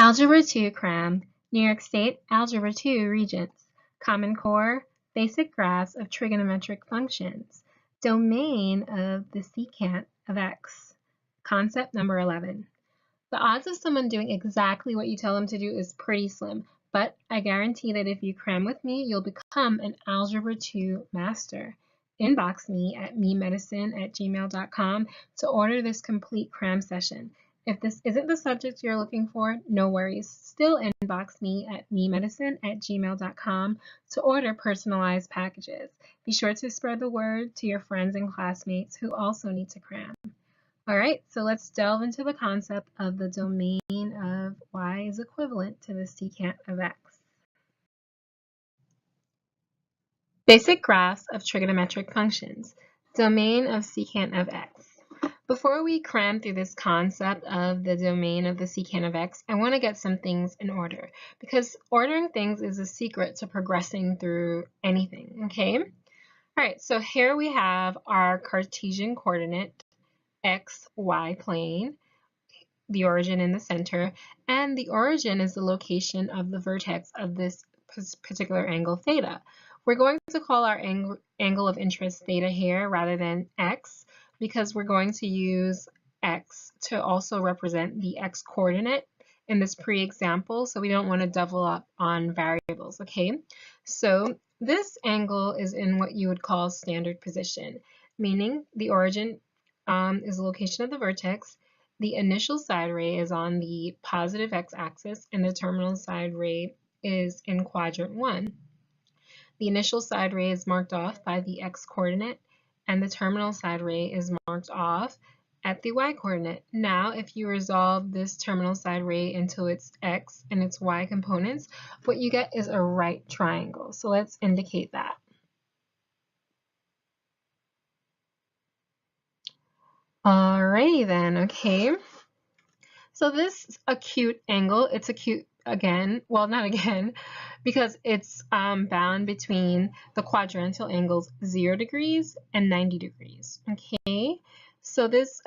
Algebra 2 Cram, New York State, Algebra 2 Regents, Common Core, Basic Graphs of Trigonometric Functions, Domain of the secant of x, Concept number 11. The odds of someone doing exactly what you tell them to do is pretty slim, but I guarantee that if you cram with me, you'll become an Algebra 2 master. Inbox me at memedicine@gmail.com to order this complete cram session. If this isn't the subject you're looking for, no worries. Still inbox me at memedicine@gmail.com to order personalized packages. Be sure to spread the word to your friends and classmates who also need to cram. All right, so let's delve into the concept of the domain of y is equivalent to the secant of x. Basic graphs of trigonometric functions, domain of secant of x. Before we cram through this concept of the domain of the secant of x, I want to get some things in order because ordering things is a secret to progressing through anything, okay? All right, so here we have our Cartesian coordinate, x, y plane, the origin in the center, and the origin is the location of the vertex of this particular angle theta. We're going to call our angle of interest theta here rather than x because we're going to use x to also represent the x coordinate in this pre-example, so we don't want to double up on variables, okay? So this angle is in what you would call standard position, meaning the origin is the location of the vertex, the initial side ray is on the positive x-axis, and the terminal side ray is in quadrant 1. The initial side ray is marked off by the x-coordinate, and the terminal side ray is marked off at the y-coordinate. Now, if you resolve this terminal side ray into its x and its y components, what you get is a right triangle. So let's indicate that. Alrighty then, okay. So this acute angle, it's acute again, well not again, because it's bound between the quadrantal angles 0 degrees and 90 degrees, okay? So this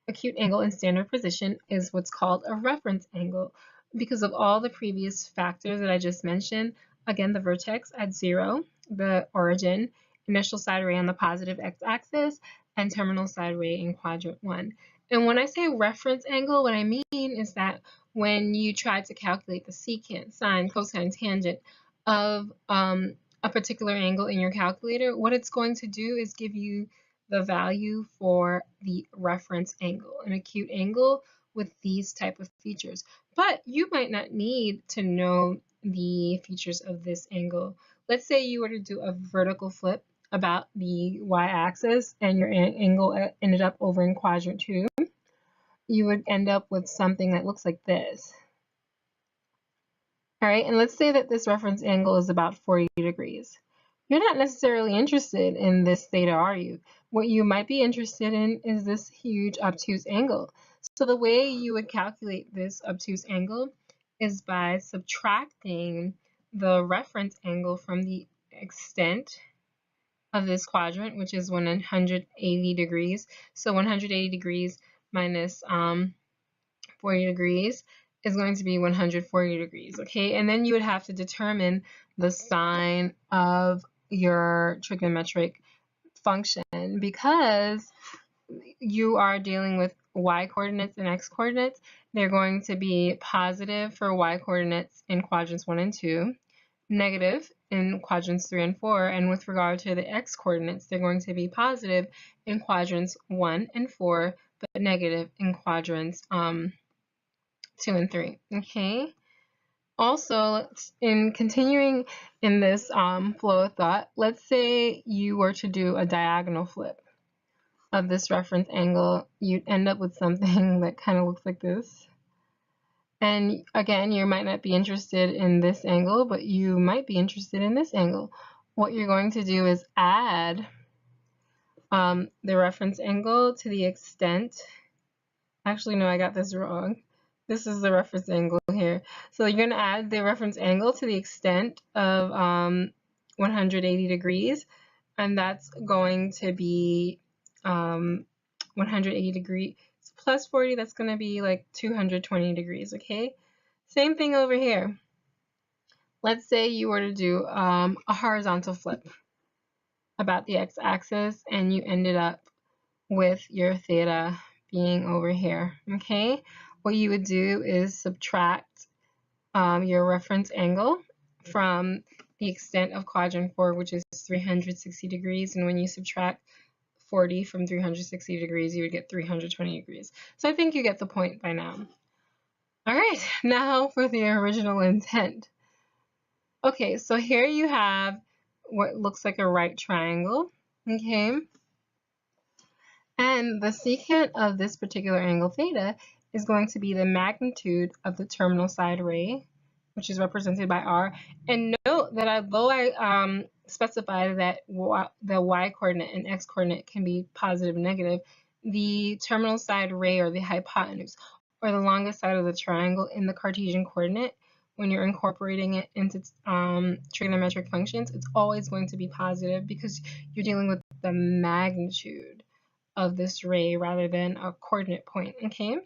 acute angle in standard position is what's called a reference angle because of all the previous factors that I just mentioned. Again, the vertex at 0, the origin, initial side ray on the positive x-axis, and terminal side ray in quadrant 1. And when I say reference angle, what I mean is that when you try to calculate the secant, sine, cosine, tangent of a particular angle in your calculator, what it's going to do is give you the value for the reference angle, an acute angle with these type of features. But you might not need to know the features of this angle. Let's say you were to do a vertical flip about the y-axis and your angle ended up over in quadrant 2. You would end up with something that looks like this. All right, and let's say that this reference angle is about 40 degrees. You're not necessarily interested in this theta, are you? What you might be interested in is this huge obtuse angle. So the way you would calculate this obtuse angle is by subtracting the reference angle from the extent of this quadrant, which is 180 degrees. So 180 degrees minus 40 degrees is going to be 140 degrees, okay? And then you would have to determine the sign of your trigonometric function because you are dealing with y coordinates and x coordinates. They're going to be positive for y coordinates in quadrants 1 and 2, negative in quadrants 3 and 4, and with regard to the x coordinates, they're going to be positive in quadrants 1 and 4, but negative in quadrants 2 and 3, okay? Also, in continuing in this flow of thought, let's say you were to do a diagonal flip of this reference angle. You'd end up with something that kind of looks like this. And again, you might not be interested in this angle, but you might be interested in this angle. What you're going to do is add the reference angle to the extent, actually no, I got this wrong. This is the reference angle here. So you're going to add the reference angle to the extent of 180 degrees, and that's going to be 180 degrees plus 40, that's going to be like 220 degrees, okay? Same thing over here. Let's say you were to do a horizontal flip about the x-axis and you ended up with your theta being over here, okay? What you would do is subtract your reference angle from the extent of quadrant 4, which is 360 degrees, and when you subtract 40 from 360 degrees, you would get 320 degrees. So I think you get the point by now. All right, now for the original intent. Okay, so here you have what looks like a right triangle, okay? And the secant of this particular angle theta is going to be the magnitude of the terminal side ray, which is represented by r. And note that although I specified that the y-coordinate and x-coordinate can be positive and negative, the terminal side ray, or the hypotenuse, or the longest side of the triangle in the Cartesian coordinate, when you're incorporating it into trigonometric functions, it's always going to be positive because you're dealing with the magnitude of this ray rather than a coordinate point, okay?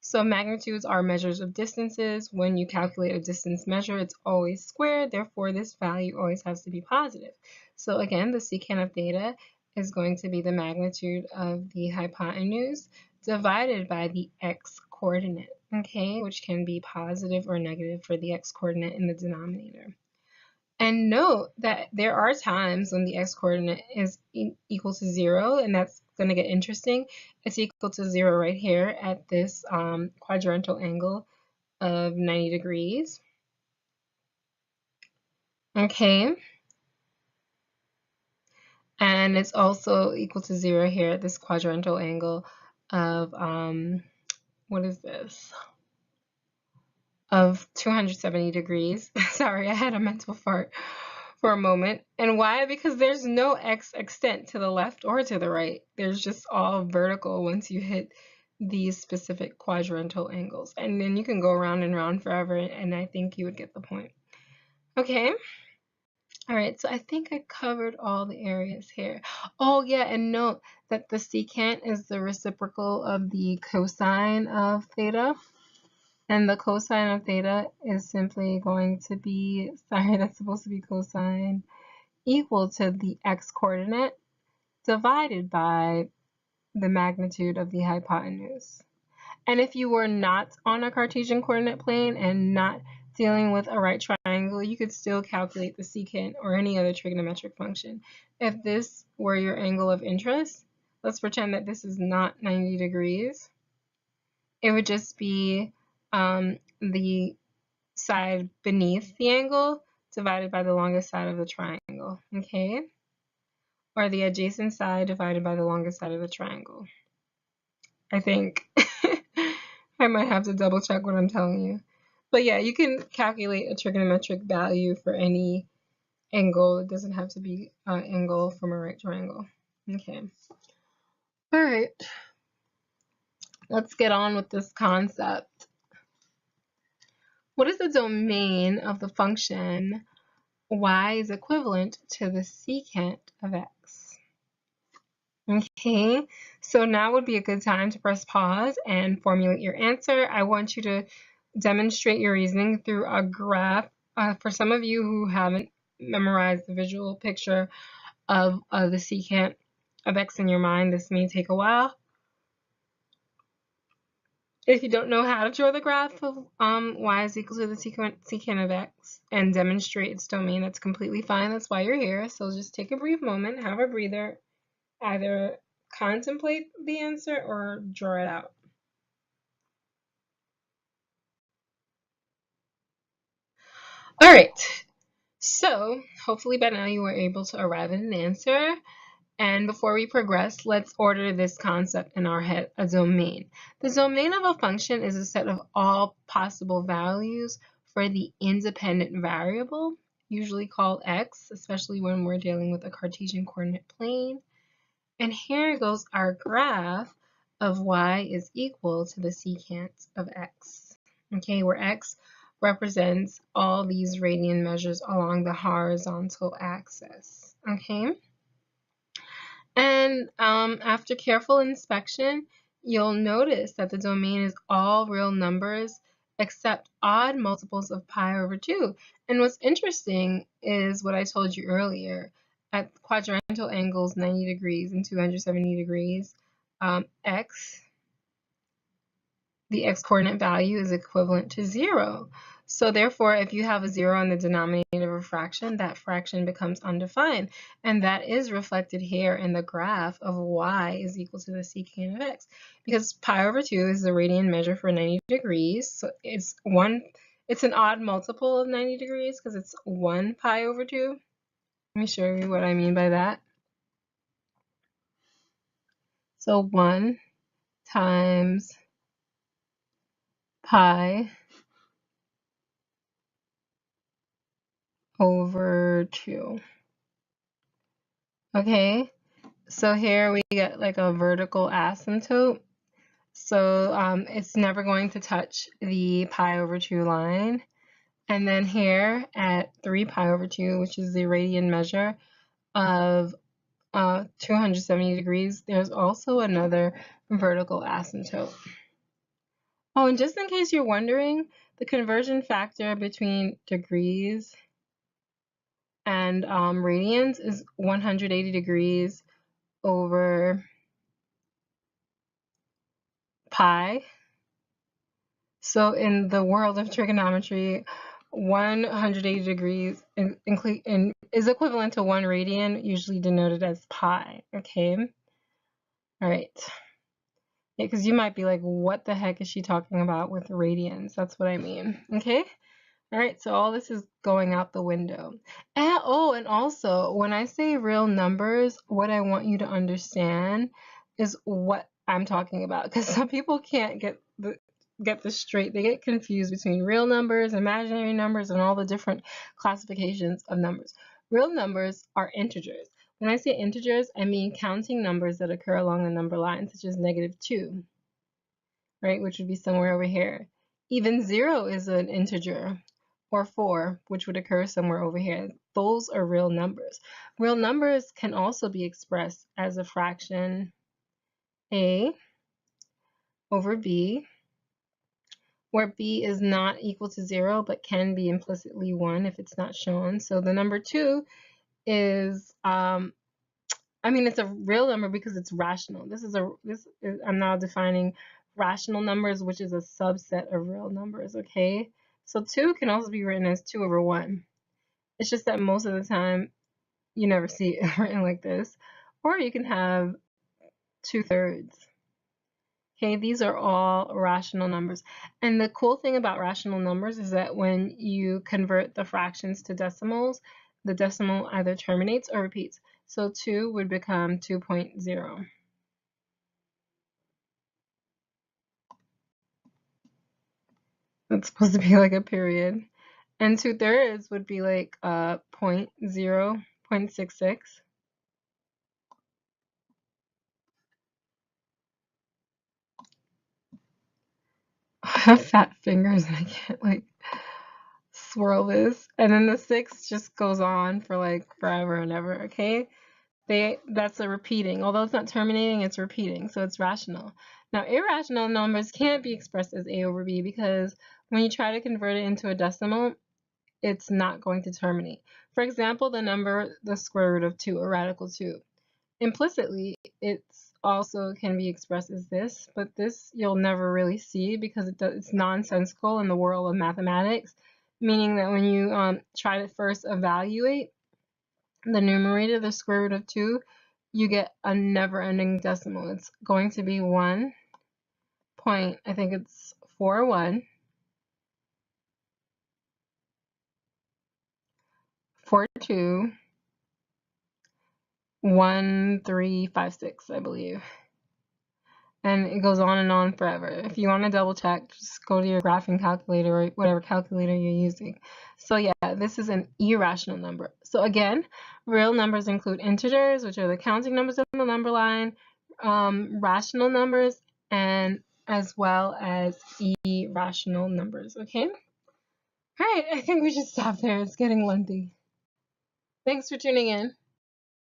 So magnitudes are measures of distances. When you calculate a distance measure, it's always squared, therefore this value always has to be positive. So again, the secant of theta is going to be the magnitude of the hypotenuse divided by the x-coordinate, okay, which can be positive or negative for the x-coordinate in the denominator. And note that there are times when the x-coordinate is equal to 0, and that's going to get interesting. It's equal to 0 right here at this quadrantal angle of 90 degrees. Okay. And it's also equal to 0 here at this quadrantal angle of, what is this? Of 270 degrees. Sorry, I had a mental fart for a moment. And why? Because there's no x extent to the left or to the right. There's just all vertical once you hit these specific quadrantal angles. And then you can go round and round forever, and I think you would get the point. Okay. All right, so I think I covered all the areas here. Oh yeah, and note that the secant is the reciprocal of the cosine of theta. And the cosine of theta is simply going to be, sorry, that's supposed to be cosine, equal to the x-coordinate divided by the magnitude of the hypotenuse. And if you were not on a Cartesian coordinate plane and not dealing with a right triangle, you could still calculate the secant or any other trigonometric function. If this were your angle of interest, let's pretend that this is not 90 degrees. It would just be the side beneath the angle divided by the longest side of the triangle, okay? Or the adjacent side divided by the longest side of the triangle. I think. I might have to double check what I'm telling you. But yeah, you can calculate a trigonometric value for any angle. It doesn't have to be an angle from a right triangle. Okay. All right. Let's get on with this concept. What is the domain of the function y is equivalent to the secant of x? Okay, so now would be a good time to press pause and formulate your answer. I want you to demonstrate your reasoning through a graph. For some of you who haven't memorized the visual picture of the secant of x in your mind, this may take a while. If you don't know how to draw the graph of y is equal to the secant of x and demonstrate its domain, that's completely fine. That's why you're here. So just take a brief moment, have a breather, either contemplate the answer or draw it out. All right, so hopefully by now you were able to arrive at an answer. And before we progress, let's order this concept in our head, a domain. The domain of a function is a set of all possible values for the independent variable, usually called x, especially when we're dealing with a Cartesian coordinate plane. And here goes our graph of y is equal to the secant of x, okay, where x represents all these radian measures along the horizontal axis, okay? And after careful inspection, you'll notice that the domain is all real numbers accept odd multiples of pi over 2. And what's interesting is what I told you earlier. At quadrantal angles 90 degrees and 270 degrees, the x-coordinate value is equivalent to 0. So therefore, if you have a 0 in the denominator of a fraction, that fraction becomes undefined. And that is reflected here in the graph of y is equal to the secant of x. Because pi over 2 is the radian measure for 90 degrees. So it's an odd multiple of 90 degrees because it's 1 pi over 2. Let me show you what I mean by that. So 1 times pi over 2. Okay, so here we get like a vertical asymptote. So it's never going to touch the pi over 2 line. And then here at 3 pi over 2, which is the radian measure of 270 degrees, there's also another vertical asymptote. Oh, and just in case you're wondering, the conversion factor between degrees and radians is 180 degrees over pi. So in the world of trigonometry, 180 degrees is equivalent to 1 radian, usually denoted as pi, okay? All right. Yeah, because you might be like, what the heck is she talking about with radians? That's what I mean, okay? All right, so all this is going out the window. And also, when I say real numbers, what I want you to understand is what I'm talking about, because some people can't get this straight. They get confused between real numbers, imaginary numbers, and all the different classifications of numbers. Real numbers are integers. When I say integers, I mean counting numbers that occur along the number line, such as -2, right, which would be somewhere over here. Even 0 is an integer, or 4, which would occur somewhere over here. Those are real numbers. Real numbers can also be expressed as a fraction a over b, where b is not equal to 0 but can be implicitly 1 if it's not shown. So the number 2 is it's a real number because it's rational. I'm now defining rational numbers, which is a subset of real numbers, okay? So 2 can also be written as 2 over 1. It's just that most of the time you never see it written like this. Or you can have 2/3. Okay, these are all rational numbers. And the cool thing about rational numbers is that when you convert the fractions to decimals, the decimal either terminates or repeats. So 2 would become 2.0. That's supposed to be like a period. And 2/3 would be like 0.66. I have fat fingers and I can't like swirl this. And then the 6 just goes on for like forever and ever, okay? That's a repeating. Although it's not terminating, it's repeating, so it's rational. Now, irrational numbers can't be expressed as a over b because when you try to convert it into a decimal, it's not going to terminate. For example, the number the square root of 2, or radical 2. Implicitly, it's also can be expressed as this, but this you'll never really see because it's nonsensical in the world of mathematics, meaning that when you try to first evaluate the numerator, the square root of 2, you get a never-ending decimal. It's going to be 1 point, I think it's 41, 42, 1, 3, 5, 6, I believe. And it goes on and on forever. If you want to double check, just go to your graphing calculator or whatever calculator you're using. So yeah, this is an irrational number. So again, real numbers include integers, which are the counting numbers on the number line, rational numbers, and as well as irrational numbers, okay? All right, I think we should stop there. It's getting lengthy. Thanks for tuning in.